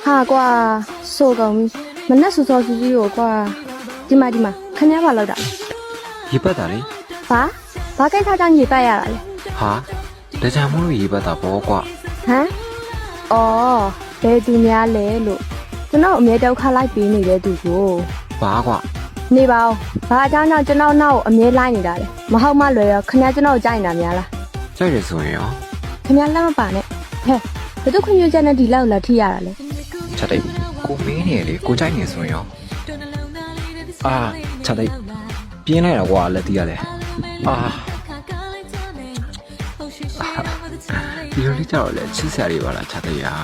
ဟာကွာဆိုကောင်မနဲ့ဆူစောစီစီကိုကွာဒီမှာခဏပါလောက်တာ ရေပတ်တာလေ ဘာကိစ္စကြောင့်ညစ်ပတ်ရတာလဲ ဟာတကြံမို့လို့ရေပတ်တာဘောကွာ ဟမ်အော်ဘယ်သူများလဲလို့ကျွန်တော်အမြဲတောက်ခလိုက်ပေးနေတဲ့သူကို ဘာကွာ နေပါဦးဘာအကြောင်းကြောင့်ကျွန်တော်နောက်ကိုအမြဲလိုက်နေတာလဲမဟုတ်မှလွယ်ရောခဏကျွန်တော်ကြိုက်နေတာများလား ကြိုက်ရဆိုရင်ရော ခင်ဗျာလက်မပါနဲ့ဟဲ့ဘယ်သူခွင့်ပြုချက်နဲ့ဒီလောက်လာထိရတာလဲ ချက်တိတ်ကိုမင်းနေလေကိုကြိုက်နေဆိုရင်ရောအာချက်တိတ်ပြင်းလိုက်တော့ကွာလက်တီးရတယ်အာဒီလိုလေးကြောက်လဲချစ်စရာတွေပါလားချက်တိတ်ရာ